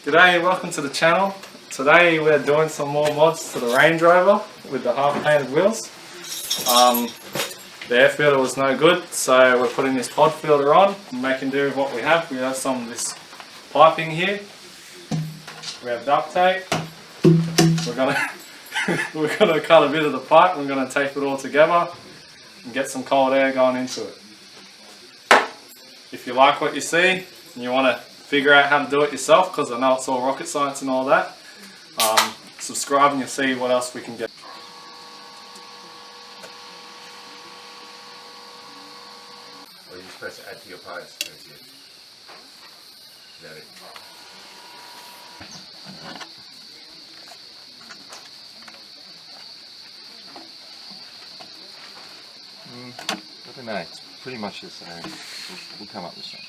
G'day and welcome to the channel. Today we're doing some more mods to the Range Rover with the half painted wheels. The air filter was no good, so we're putting this pod filter on and making do with what we have. We have some of this piping here. We have duct tape. We're gonna cut a bit of the pipe. We're gonna tape it all together and get some cold air going into it. If you like what you see and you want to figure out how to do it yourself, because I know it's all rocket science and all that, subscribe and you'll see what else we can get. Or you're supposed to add to your pies. That's it. Is that it? I don't know, it's pretty much the same. We'll come up with something.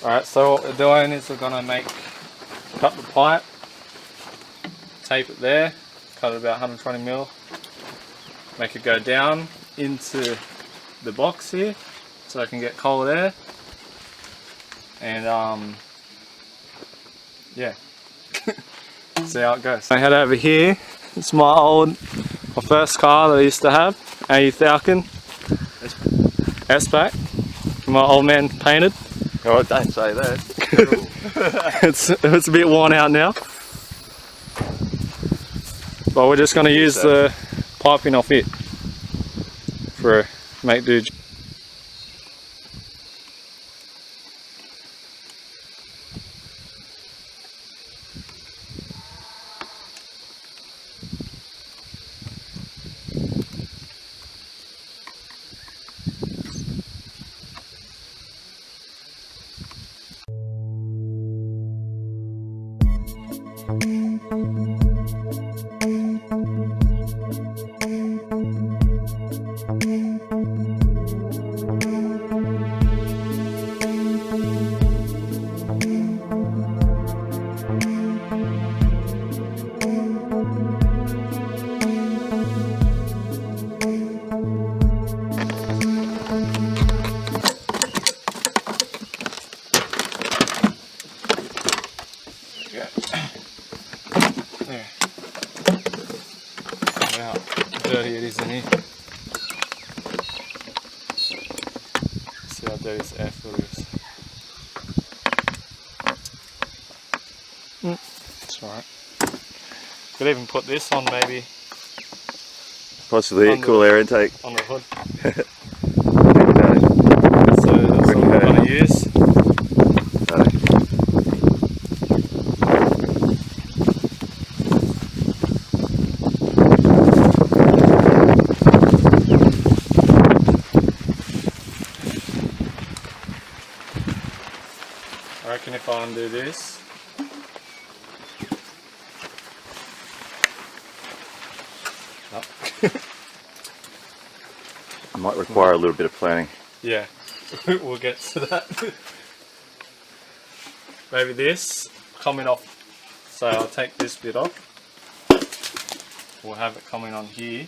Alright, so what we're doing is we're going to cut the pipe, tape it there, cut it about 120mm, make it go down into the box here so I can get cold air, and yeah, see how it goes. I head over here. It's my first car that I used to have, a Falcon S-Pack, my old man painted. Oh, don't say that. it's a bit worn out now, but we're just going to use the piping off it for a make do. There. Wow, how dirty it is in here. See how dirty this air filter is. It's alright. Could even put this on, maybe. Possibly a cool air intake. On the hood. So that's what we're going to use. I reckon if I undo this, It might require a little bit of planning. yeah, we'll get to that. Maybe this coming off, so I'll take this bit off, we'll have it coming on here,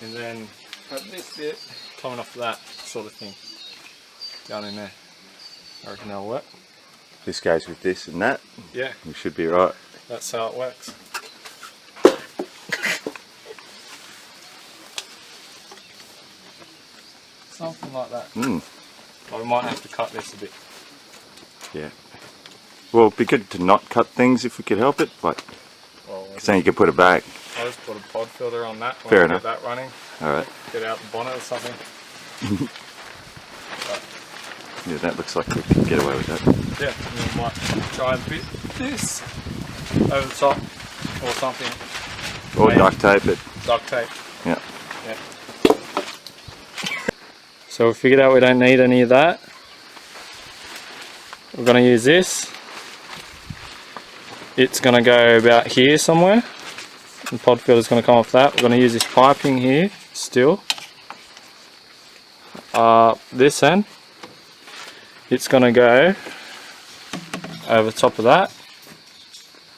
and then have this bit coming off that sort of thing down in there. I reckon that'll work. This goes with this and that. Yeah, We should be right. that's how it works. Something like that. But we might have to cut this a bit. Yeah. Well, it'd be good to not cut things if we could help it, but Well, then you could put it back. I'll just put a pod filter on that when Fair we enough. get that running. Alright. Get out the bonnet or something. Yeah, that looks like we could get away with that. Yeah, and we might try and fit this over the top or something. Or Maybe. duct tape it. Duct tape. Yeah. Yeah. So we figured out we don't need any of that. We're going to use this. It's going to go about here somewhere. The pod filter is going to come off that. We're going to use this piping here still. This end. It's going to go over the top of that.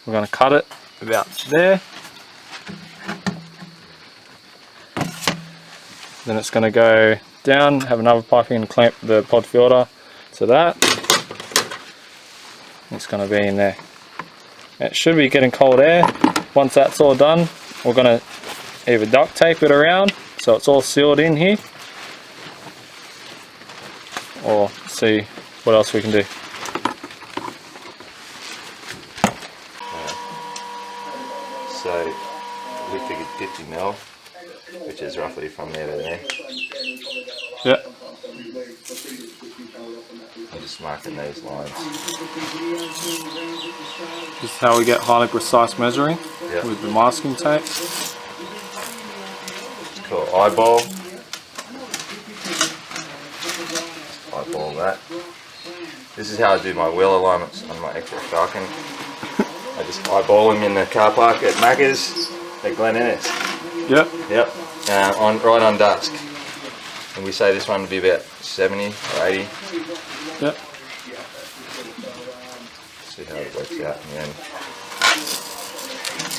We're going to cut it about there. Then it's going to go down, have another piping and clamp the pod filter to that. It's going to be in there. It should be getting cold air. Once that's all done, we're going to either duct tape it around so it's all sealed in here, or see what else we can do. So we figured 50 mil, which is roughly from there to there. Yep. I'm just marking these lines. This is how we get highly precise measuring with the masking tape. It's called eyeball. Eyeball that. This is how I do my wheel alignments on my extra Falcon. I just eyeball them in the car park at Macca's at Glen Innes. Yep. Yep. Right on dusk. And we say this one would be about 70 or 80. Yep. See how it works out in the end.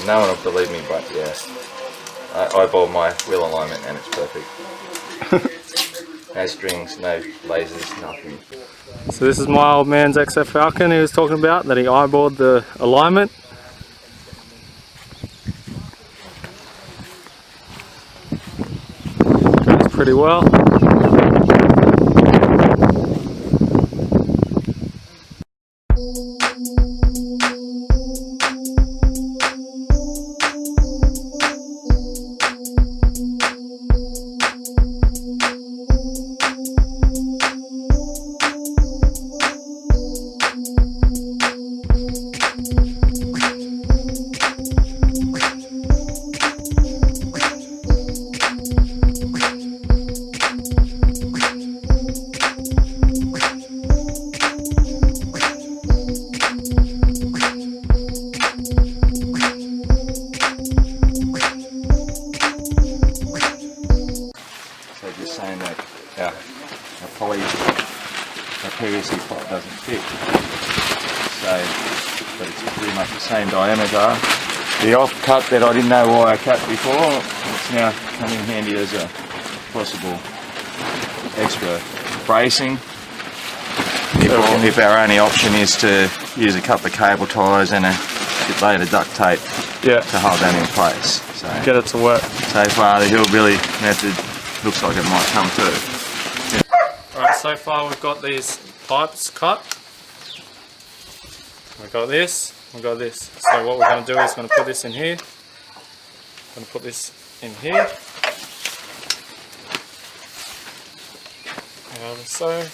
No one will believe me, but yeah. I eyeball my wheel alignment and it's perfect. No strings, no lasers, nothing. So this is my old man's XF Falcon he was talking about, that he eyeballed the alignment. Goes pretty well. So just saying that our PVC pot doesn't fit. So, but it's pretty much the same diameter. The off-cut that I didn't know why I cut before, it's now come in handy as a possible extra bracing. If our only option is to use a couple of cable ties and a bit later duct tape to hold that in place. So Get it to work. so far the hillbilly method looks like it might come through. Alright, so far we've got these pipes cut. We've got this, we've got this. So what we're going to do is going to put this in here. Going to put this in here. So,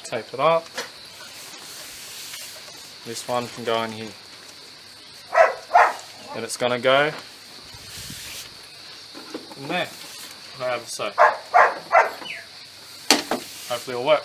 tape it up. This one can go in here. And it's going to go in there. So, hopefully it'll work.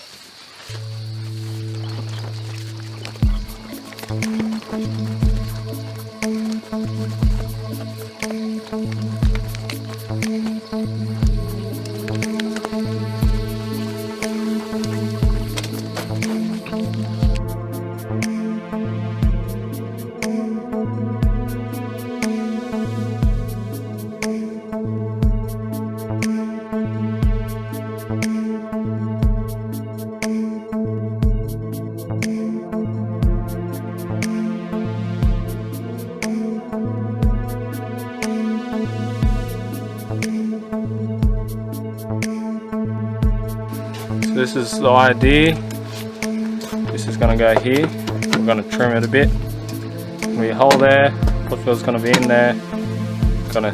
This is the idea. This is going to go here. We're going to trim it a bit. We hole there. Hot field's going to be in there. Going to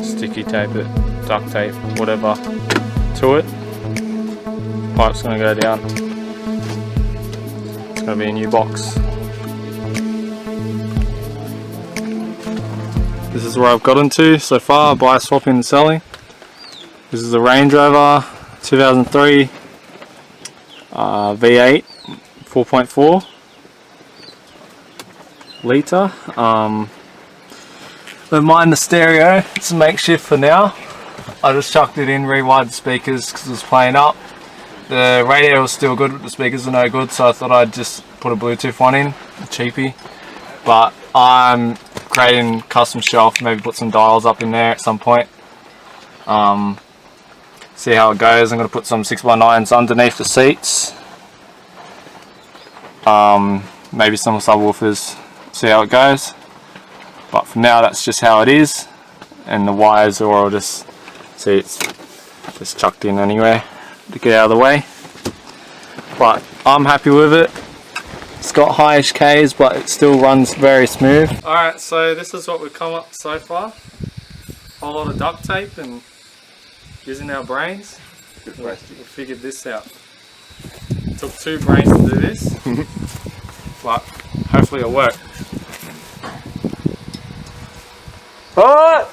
sticky tape it, duct tape, whatever to it. Pipe's going to go down. It's going to be a new box. This is where I've gotten to so far by swapping and selling. This is a Range Rover 2003 V8 4.4 litre. Don't mind the stereo, it's a makeshift for now. I just chucked it in, rewired the speakers because it was playing up. The radio was still good, but the speakers are no good, so I thought I'd just put a Bluetooth one in, a cheapie. But I'm creating custom shelf, maybe put some dials up in there at some point. See how it goes. I'm going to put some 6x9s underneath the seats. maybe some subwoofers, see how it goes. But for now, that's just how it is, and the wires are all just, see, it's just chucked in anywhere to get out of the way. But I'm happy with it. It's got high HKs, but it still runs very smooth. Alright, so this is what we've come up so far. A whole lot of duct tape and using our brains, we figured this out. It took 2 brains to do this, but hopefully it'll work. Oh!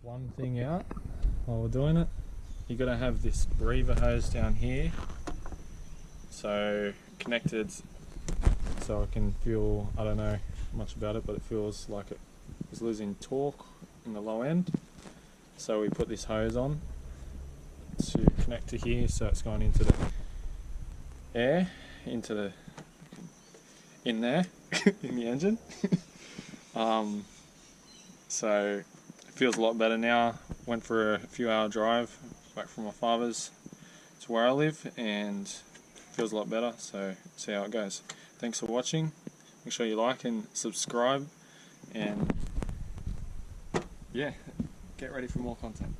One thing out while we're doing it, you're going to have this breather hose down here, so connected, so I can feel, I don't know much about it, but it feels like it is losing torque in the low end. So we put this hose on to connect to here, so it's going into the air, into the, in there, in the engine. So feels a lot better now. Went for a few hour drive back from my father's to where I live, and feels a lot better, so see how it goes. Thanks for watching. Make sure you like and subscribe, and yeah, get ready for more content.